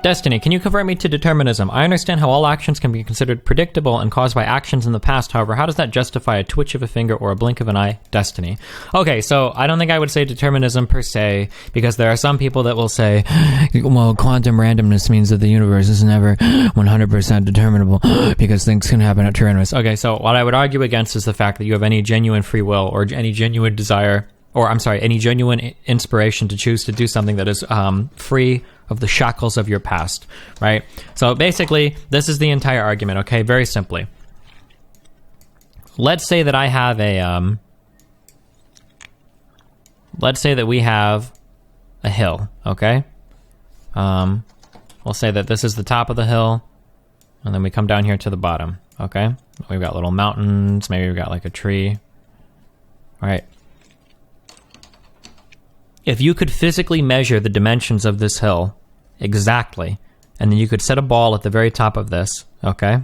Destiny, can you convert me to determinism? I understand how all actions can be considered predictable and caused by actions in the past. However, how does that justify a twitch of a finger or a blink of an eye? Destiny. Okay, so I don't think I would say determinism per se, because there are some people that will say, well, quantum randomness means that the universe is never 100% determinable because things can happen at randomness. Okay, so what I would argue against is the fact that you have any genuine free will or any genuine desire, or I'm sorry, any genuine inspiration to choose to do something that is free of the shackles of your past, right? So basically, this is the entire argument, okay? Very simply. Let's say that I have a, let's say that we have a hill, okay? We'll say that this is the top of the hill, and then we come down here to the bottom, okay? We've got little mountains, maybe we've got like a tree. All right. If you could physically measure the dimensions of this hill exactly, and then you could set a ball at the very top of this, okay?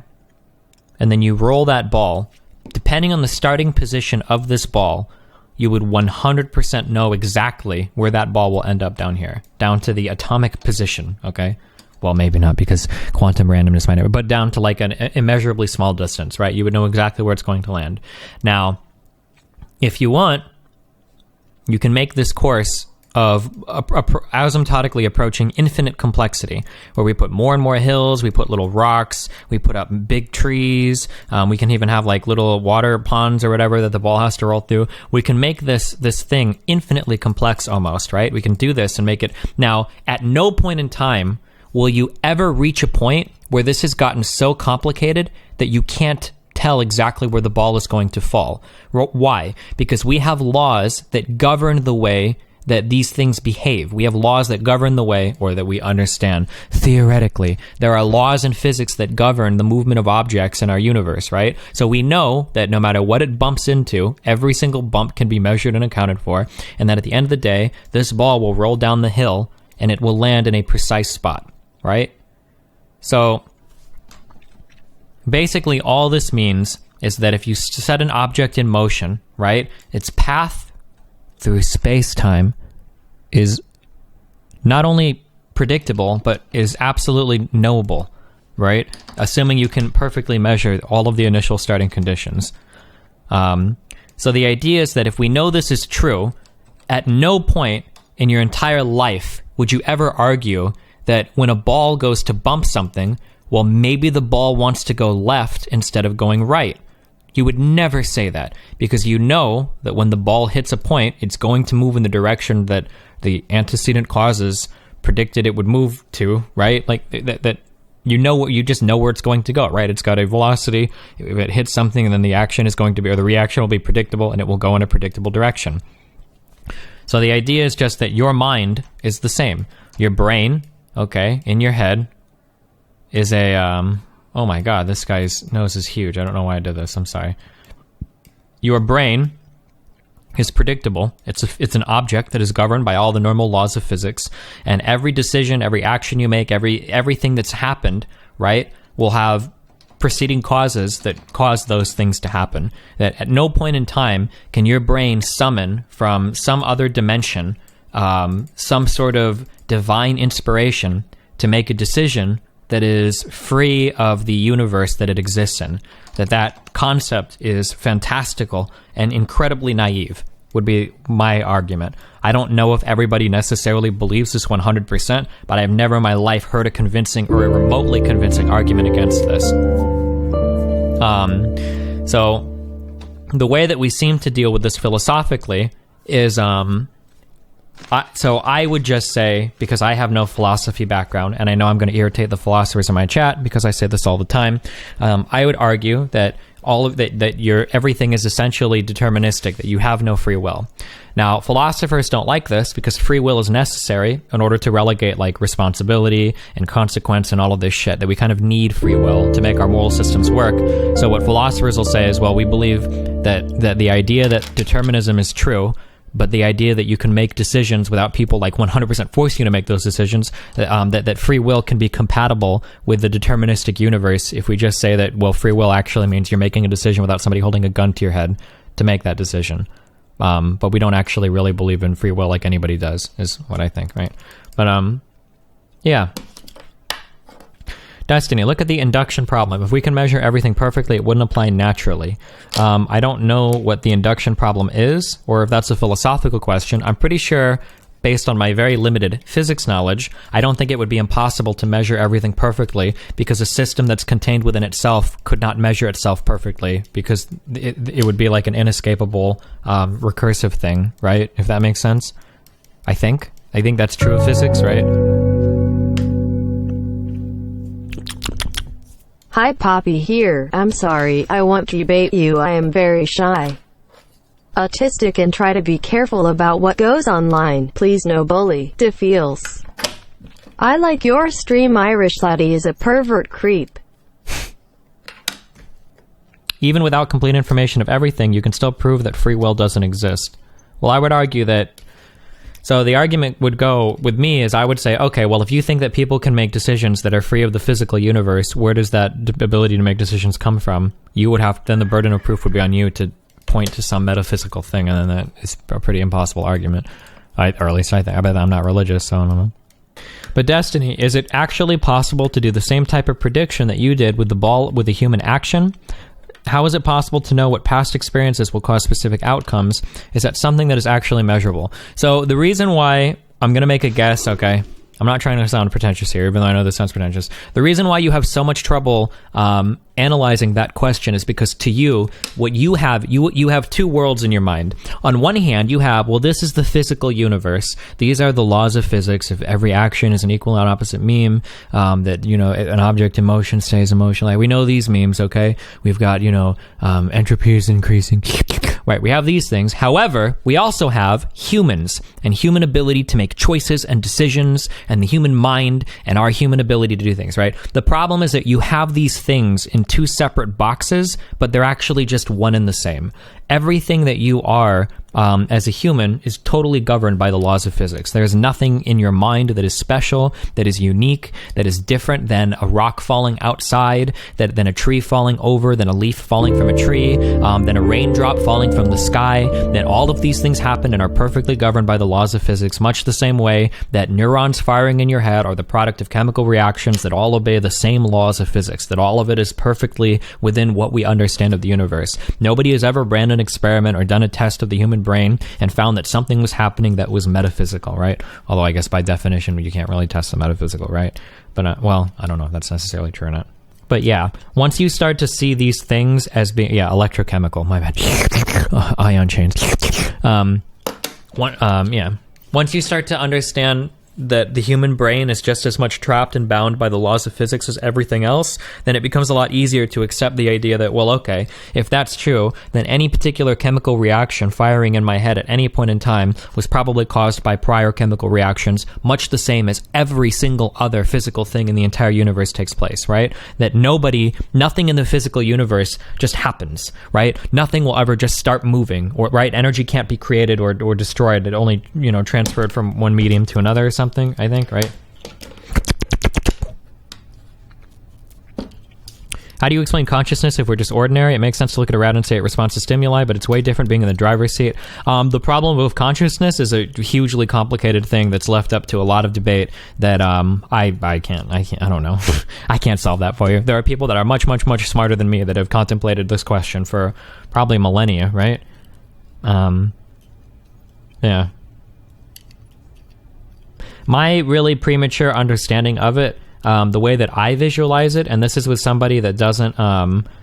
And then you roll that ball, depending on the starting position of this ball, you would 100% know exactly where that ball will end up down here, down to the atomic position, okay? Well, maybe not, because quantum randomness might never, but down to like an immeasurably small distance, right? You would know exactly where it's going to land. Now, if you want, you can make this course of asymptotically approaching infinite complexity, where we put more and more hills, we put little rocks, we put up big trees, we can even have like little water ponds or whatever that the ball has to roll through. We can make this thing infinitely complex almost, right? We can do this and make it. Now, at no point in time will you ever reach a point where this has gotten so complicated that you can't tell exactly where the ball is going to fall. Why? Because we have laws that govern the way that these things behave. We have laws that govern the way, or that we understand theoretically. There are laws in physics that govern the movement of objects in our universe, right? So we know that no matter what it bumps into, every single bump can be measured and accounted for, and that at the end of the day, this ball will roll down the hill and it will land in a precise spot, right? So basically all this means is that if you set an object in motion, right, its path through space-time is not only predictable, but is absolutely knowable, right? Assuming you can perfectly measure all of the initial starting conditions. So the idea is that if we know this is true, at no point in your entire life would you ever argue that when a ball goes to bump something, well, maybe the ball wants to go left instead of going right. You would never say that, because you know that when the ball hits a point, it's going to move in the direction that the antecedent causes predicted it would move to, right? Like that you know, you just know where it's going to go, right? It's got a velocity. If it hits something, and then the action is going to be, or the reaction will be predictable, and it will go in a predictable direction. So the idea is just that your mind is the same. Your brain, okay, in your head is a oh my god, this guy's nose is huge. I don't know why I did this. I'm sorry. Your brain is predictable. It's an object that is governed by all the normal laws of physics, and every decision, every action you make, everything that's happened, right, will have preceding causes that cause those things to happen. That at no point in time can your brain summon from some other dimension some sort of divine inspiration to make a decision that is free of the universe that it exists in. That concept is fantastical and incredibly naive, would be my argument. I don't know if everybody necessarily believes this 100%, but I've never in my life heard a convincing or a remotely convincing argument against this. So the way that we seem to deal with this philosophically is so I would just say, because I have no philosophy background, and I know I'm going to irritate the philosophers in my chat because I say this all the time, I would argue that everything is essentially deterministic, that you have no free will. Now, philosophers don't like this because free will is necessary in order to relegate like responsibility and consequence and all of this shit, that we kind of need free will to make our moral systems work. So what philosophers will say is, well, we believe that the idea that determinism is true, but the idea that you can make decisions without people like 100% forcing you to make those decisions, that free will can be compatible with the deterministic universe if we just say that, well, free will actually means you're making a decision without somebody holding a gun to your head to make that decision. But we don't actually really believe in free will like anybody does, is what I think, right? But, yeah. Destiny, look at the induction problem. If we can measure everything perfectly, it wouldn't apply naturally. I don't know what the induction problem is, or if that's a philosophical question. I'm pretty sure, based on my very limited physics knowledge, I don't think it would be impossible to measure everything perfectly, because a system that's contained within itself could not measure itself perfectly, because it would be like an inescapable recursive thing, right? If that makes sense. I think that's true of physics, right? Hi, Poppy here. I'm sorry, I won't debate you. I am very shy, autistic, and try to be careful about what goes online. Please no bully. De feels. I like your stream. Irish laddie is a pervert creep. Even without complete information of everything, you can still prove that free will doesn't exist. Well, I would argue that. So the argument would go with me is I would say, okay, well, if you think that people can make decisions that are free of the physical universe, where does that ability to make decisions come from? You would have, then the burden of proof would be on you to point to some metaphysical thing, and then that is a pretty impossible argument. Or at least I bet I'm not religious, so I don't know. But Destiny, is it actually possible to do the same type of prediction that you did with the ball with a human action? How is it possible to know what past experiences will cause specific outcomes? Is that something that is actually measurable? So the reason why I'm going to make a guess, okay, I'm not trying to sound pretentious here, even though I know this sounds pretentious. The reason why you have so much trouble analyzing that question is because to you, what you have, you have two worlds in your mind. On one hand, you have, well, this is the physical universe. These are the laws of physics. If every action is an equal and opposite meme, that, you know, an object in motion stays in motion. Like, we know these memes, okay? We've got, you know, entropy is increasing. Right, we have these things. However, we also have humans and human ability to make choices and decisions, and the human mind and our human ability to do things, right? The problem is that you have these things in two separate boxes, but they're actually just one and the same. Everything that you are as a human is totally governed by the laws of physics. There's nothing in your mind that is special, that is unique, that is different than a rock falling outside, than a tree falling over, than a leaf falling from a tree, than a raindrop falling from the sky. That all of these things happen and are perfectly governed by the laws of physics, much the same way that neurons firing in your head are the product of chemical reactions that all obey the same laws of physics, that all of it is perfectly within what we understand of the universe. Nobody has ever ran an experiment or done a test of the human brain and found that something was happening that was metaphysical, right? Although I guess by definition you can't really test the metaphysical, right? But well, I don't know if that's necessarily true or not. But yeah, once you start to see these things as being, yeah, electrochemical, my bad, ion chains. Once you start to understand that the human brain is just as much trapped and bound by the laws of physics as everything else, then it becomes a lot easier to accept the idea that, well, okay, if that's true, then any particular chemical reaction firing in my head at any point in time was probably caused by prior chemical reactions, much the same as every single other physical thing in the entire universe takes place, right? That nothing in the physical universe just happens, right? Nothing will ever just start moving, or, right? Energy can't be created or destroyed. It only, transferred from one medium to another or something, I think, right? How do you explain consciousness if we're just ordinary? It makes sense to look at a rat and say it responds to stimuli, but it's way different being in the driver's seat. The problem with consciousness is a hugely complicated thing that's left up to a lot of debate that I don't know. I can't solve that for you. There are people that are much, much, much smarter than me that have contemplated this question for probably millennia, right? Yeah. My really premature understanding of it, the way that I visualize it, and this is with somebody that doesn't,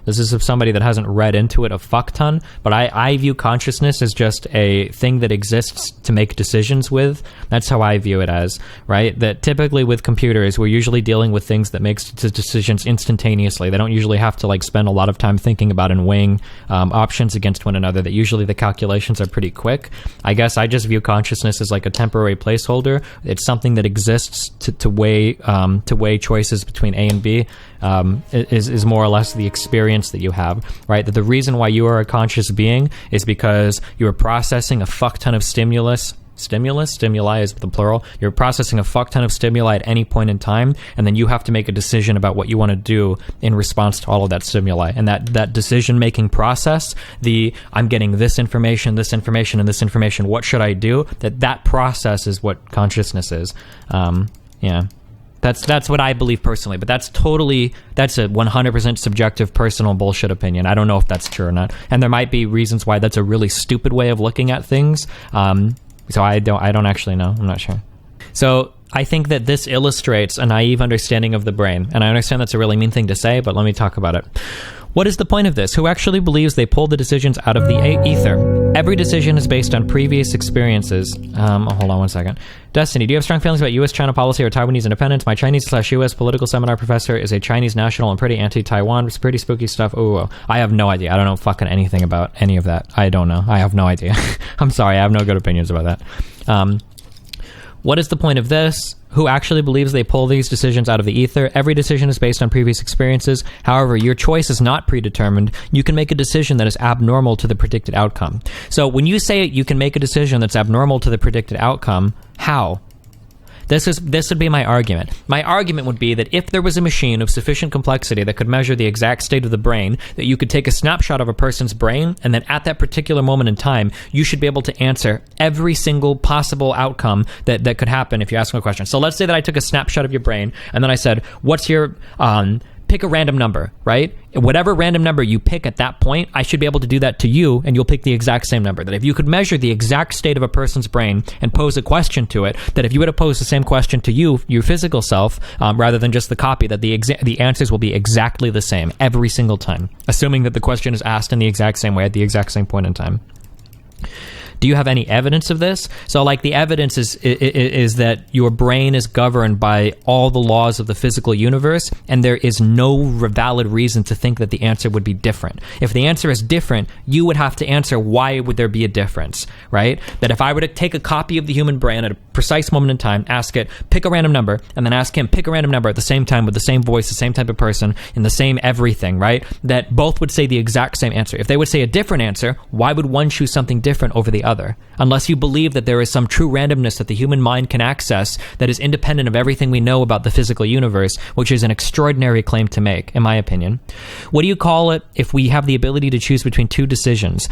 this is with somebody that hasn't read into it a fuck ton, but I view consciousness as just a thing that exists to make decisions with. That's how I view it as, right? That typically with computers, we're usually dealing with things that makes decisions instantaneously. They don't usually have to spend a lot of time thinking about and weighing options against one another. That usually the calculations are pretty quick. I guess I just view consciousness as like a temporary placeholder. It's something that exists to weigh choices between A and B. Is more or less the experience that you have, right? That the reason why you are a conscious being is because you are processing a fuck ton of stimuli is the plural. You're processing a fuck ton of stimuli at any point in time, and then you have to make a decision about what you want to do in response to all of that stimuli. And that decision-making process, I'm getting this information, and this information, what should I do? That process is what consciousness is. Yeah. That's what I believe personally, but that's a 100% subjective personal bullshit opinion. I don't know if that's true or not, and there might be reasons why that's a really stupid way of looking at things. So I don't actually know. I'm not sure. So I think that this illustrates a naive understanding of the brain, and I understand that's a really mean thing to say, but let me talk about it. What is the point of this? Who actually believes they pull the decisions out of the ether? Every decision is based on previous experiences. Hold on one second. Destiny, do you have strong feelings about U.S.-China policy or Taiwanese independence? My Chinese/U.S. political seminar professor is a Chinese national and pretty anti-Taiwan. It's pretty spooky stuff. Ooh, I have no idea. I don't know fucking anything about any of that. I don't know. I have no idea. I'm sorry. I have no good opinions about that. What is the point of this? Who actually believes they pull these decisions out of the ether? Every decision is based on previous experiences. However, your choice is not predetermined. You can make a decision that is abnormal to the predicted outcome. So when you say you can make a decision that's abnormal to the predicted outcome, how? This would be my argument. My argument would be that if there was a machine of sufficient complexity that could measure the exact state of the brain, that you could take a snapshot of a person's brain, and then at that particular moment in time, you should be able to answer every single possible outcome that could happen if you ask them a question. So let's say that I took a snapshot of your brain, and then I said, what's your... pick a random number, right? Whatever random number you pick at that point, I should be able to do that to you, and you'll pick the exact same number. That if you could measure the exact state of a person's brain and pose a question to it, that if you were to pose the same question to you, your physical self, rather than just the copy, that the answers will be exactly the same every single time, assuming that the question is asked in the exact same way at the exact same point in time. Do you have any evidence of this? So, like, the evidence is that your brain is governed by all the laws of the physical universe, and there is no valid reason to think that the answer would be different. If the answer is different, you would have to answer why would there be a difference, right? That if I were to take a copy of the human brain at a precise moment in time, ask it, pick a random number, and then ask him, pick a random number at the same time with the same voice, the same type of person, in the same everything, right? That both would say the exact same answer. If they would say a different answer, why would one choose something different over the other? Unless you believe that there is some true randomness that the human mind can access that is independent of everything we know about the physical universe, which is an extraordinary claim to make, in my opinion. What do you call it if we have the ability to choose between two decisions?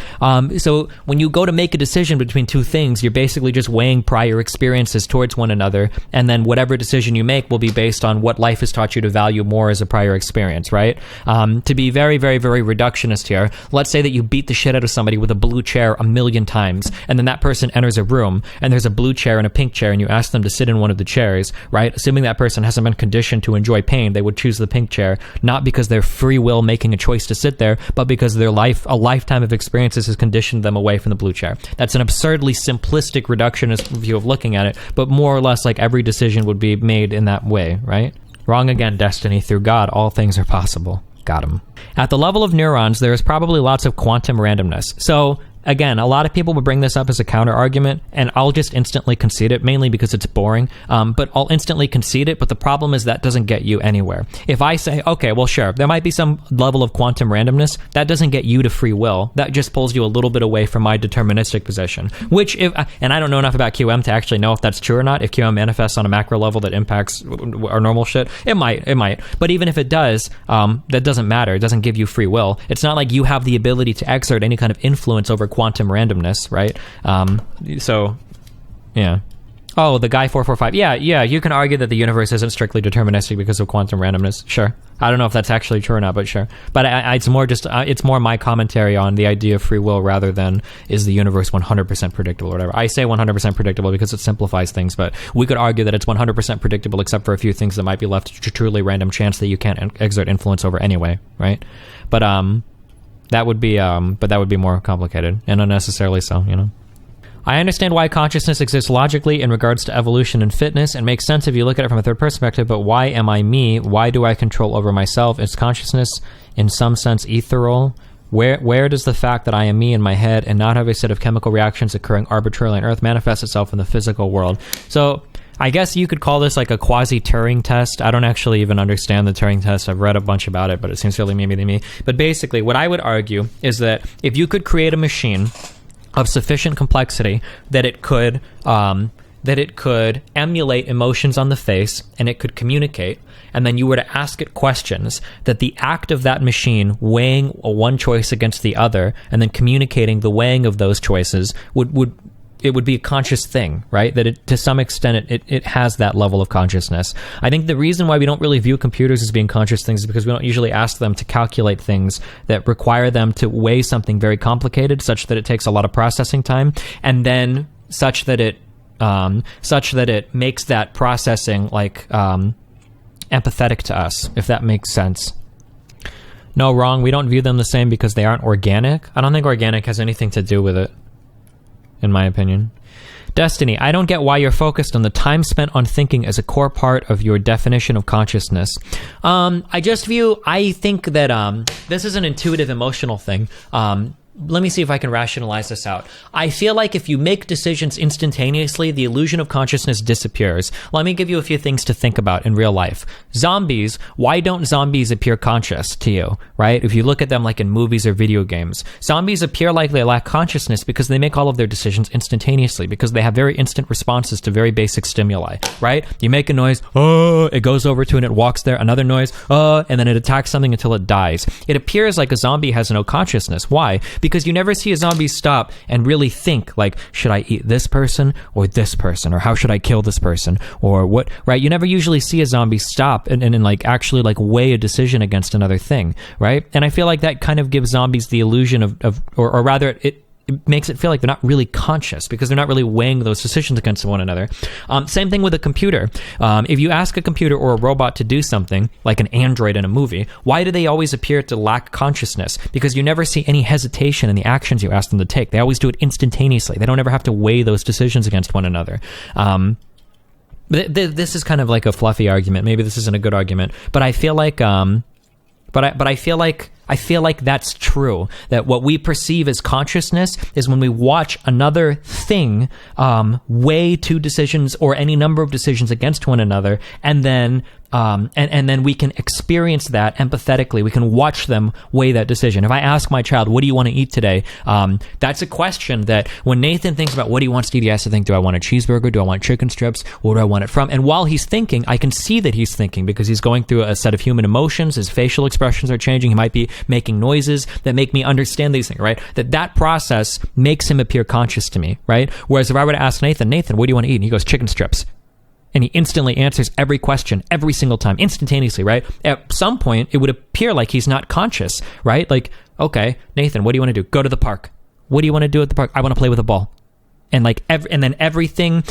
So when you go to make a decision between two things, you're basically just weighing prior experiences towards one another, and then whatever decision you make will be based on what life has taught you to value more as a prior experience, right? To be very, very, very reductionist here, let's say that you beat the shit out of somebody with a blue chair 1,000,000 times, and then that person enters a room, and there's a blue chair and a pink chair, and you ask them to sit in one of the chairs, right? Assuming that person hasn't been conditioned to enjoy pain, they would choose the pink chair, not because they're free will making a choice to sit there, but because a lifetime of experiences has conditioned them away from the blue chair. That's an absurdly simplistic reductionist view of looking at it, but more or less like every decision would be made in that way, right? Wrong again, Destiny. Through God, all things are possible. Got him. At the level of neurons, there is probably lots of quantum randomness. So, again, a lot of people would bring this up as a counter-argument, and I'll just instantly concede it, mainly because it's boring, but I'll instantly concede it, but the problem is that doesn't get you anywhere. If I say, okay, well, sure, there might be some level of quantum randomness, that doesn't get you to free will. That just pulls you a little bit away from my deterministic position, which, and I don't know enough about QM to actually know if that's true or not. If QM manifests on a macro level that impacts our normal shit, it might. But even if it does, that doesn't matter. It doesn't give you free will. It's not like you have the ability to exert any kind of influence over quantum randomness, right? So, yeah. Oh, the guy 445. Yeah, you can argue that the universe isn't strictly deterministic because of quantum randomness. Sure. I don't know if that's actually true or not, but sure. But it's more my commentary on the idea of free will rather than is the universe 100% predictable or whatever. I say 100% predictable because it simplifies things, but we could argue that it's 100% predictable except for a few things that might be left to truly random chance that you can't exert influence over anyway, right? But that would be more complicated and unnecessarily so, you know. I understand why consciousness exists logically in regards to evolution and fitness, and makes sense if you look at it from a third perspective, but why am I me? Why do I control over myself? Is consciousness in some sense ethereal? Where does the fact that I am me in my head and not have a set of chemical reactions occurring arbitrarily on Earth manifest itself in the physical world? So I guess you could call this like a quasi-Turing test. I don't actually even understand the Turing test. I've read a bunch about it, but it seems really maybe to me. But basically, what I would argue is that if you could create a machine of sufficient complexity that it could emulate emotions on the face and it could communicate, and then you were to ask it questions, that the act of that machine weighing one choice against the other and then communicating the weighing of those choices would it would be a conscious thing, right? That it, to some extent, it has that level of consciousness. I think the reason why we don't really view computers as being conscious things is because we don't usually ask them to calculate things that require them to weigh something very complicated, such that it takes a lot of processing time, and then such that it makes that processing like empathetic to us, if that makes sense. No, wrong. We don't view them the same because they aren't organic. I don't think organic has anything to do with it, in my opinion. Destiny, I don't get why you're focused on the time spent on thinking as a core part of your definition of consciousness. I think that this is an intuitive emotional thing. Let me see if I can rationalize this out. I feel like if you make decisions instantaneously, the illusion of consciousness disappears. Let me give you a few things to think about in real life. Zombies, why don't zombies appear conscious to you, right? If you look at them like in movies or video games, zombies appear like they lack consciousness because they make all of their decisions instantaneously, because they have very instant responses to very basic stimuli, right? You make a noise, oh, it goes over to and it walks there, another noise, oh, and then it attacks something until it dies. It appears like a zombie has no consciousness. Why? Because you never see a zombie stop and really think, like, should I eat this person or this person? Or how should I kill this person? Or what, right? You never usually see a zombie stop and like actually like weigh a decision against another thing, right? And I feel like that kind of gives zombies the illusion or rather it makes it feel like they're not really conscious because they're not really weighing those decisions against one another. Same thing with a computer. If you ask a computer or a robot to do something, like an android in a movie, why do they always appear to lack consciousness? Because you never see any hesitation in the actions you ask them to take. They always do it instantaneously. They don't ever have to weigh those decisions against one another. This is kind of like a fluffy argument. Maybe this isn't a good argument, but I feel like, I feel like that's true, that what we perceive as consciousness is when we watch another thing weigh two decisions or any number of decisions against one another, and then we can experience that empathetically. We can watch them weigh that decision. If I ask my child, what do you want to eat today? That's a question that when Nathan thinks about what he wants to eat, he has to think, do I want a cheeseburger? Do I want chicken strips? Where do I want it from? And while he's thinking, I can see that he's thinking because he's going through a set of human emotions. His facial expressions are changing. He might be making noises that make me understand these things, right? That process makes him appear conscious to me, right? Whereas if I were to ask Nathan, what do you want to eat? And he goes, chicken strips. And he instantly answers every question, every single time, instantaneously, right? At some point, it would appear like he's not conscious, right? Like, okay, Nathan, what do you want to do? Go to the park. What do you want to do at the park? I want to play with a ball. And like everything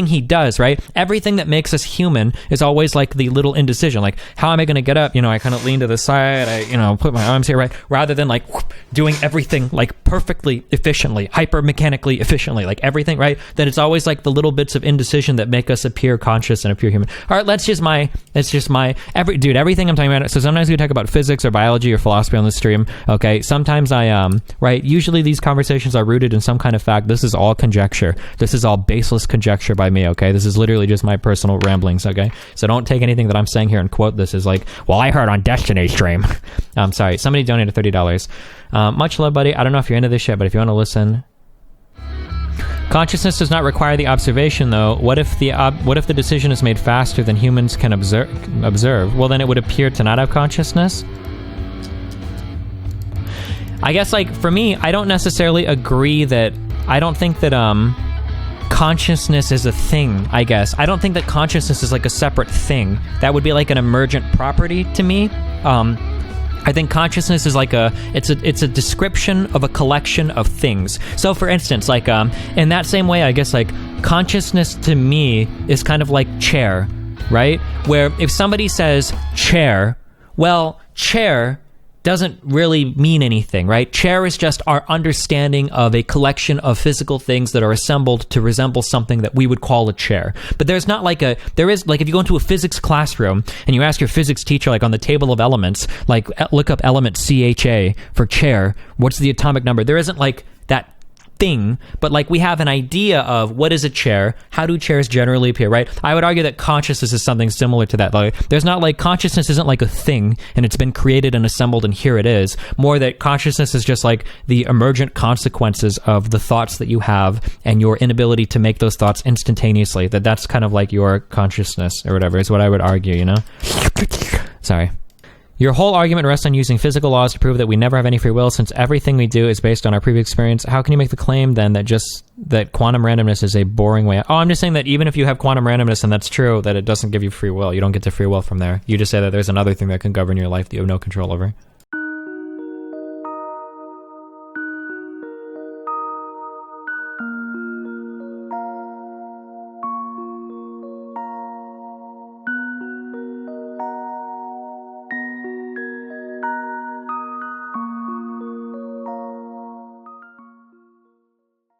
he does, right? Everything that makes us human is always like the little indecision. Like, how am I going to get up? I kind of lean to the side. I, put my arms here, right? Rather than like doing everything like perfectly efficiently, hyper mechanically efficiently, like everything, right? That it's always like the little bits of indecision that make us appear conscious and appear human. All right, everything I'm talking about. So sometimes we talk about physics or biology or philosophy on the stream. Okay, sometimes right? Usually these conversations are rooted in some kind of fact. This is all conjecture. This is all baseless conjecture by me, okay? This is literally just my personal ramblings, okay? So don't take anything that I'm saying here and quote this as like, well, I heard on Destiny stream. I'm sorry. Somebody donated $30. Much love, buddy. I don't know if you're into this shit, but if you want to listen. Consciousness does not require the observation, though. What if the decision is made faster than humans can observe? Well, then it would appear to not have consciousness. I guess, like, for me, I don't necessarily agree that... I don't think that consciousness is a thing, I guess. I don't think that consciousness is like a separate thing. That would be like an emergent property to me. I think consciousness is like it's a description of a collection of things. So for instance, like in that same way, I guess like consciousness to me is kind of like chair, right? Where if somebody says chair, well, chair doesn't really mean anything, right? Chair is just our understanding of a collection of physical things that are assembled to resemble something that we would call a chair. But there is like if you go into a physics classroom and you ask your physics teacher, like on the table of elements, like look up element CHA for chair, what's the atomic number? There isn't like that thing, but like we have an idea of what is a chair, how do chairs generally appear, right? I would argue that consciousness is something similar to that. Like, there's not like consciousness isn't like a thing and it's been created and assembled and here it is. More that consciousness is just like the emergent consequences of the thoughts that you have and your inability to make those thoughts instantaneously. That's kind of like your consciousness or whatever is what I would argue, Sorry. Your whole argument rests on using physical laws to prove that we never have any free will, since everything we do is based on our previous experience. How can you make the claim then that quantum randomness is a boring way? Oh, I'm just saying that even if you have quantum randomness and that's true, that it doesn't give you free will. You don't get to free will from there. You just say that there's another thing that can govern your life that you have no control over.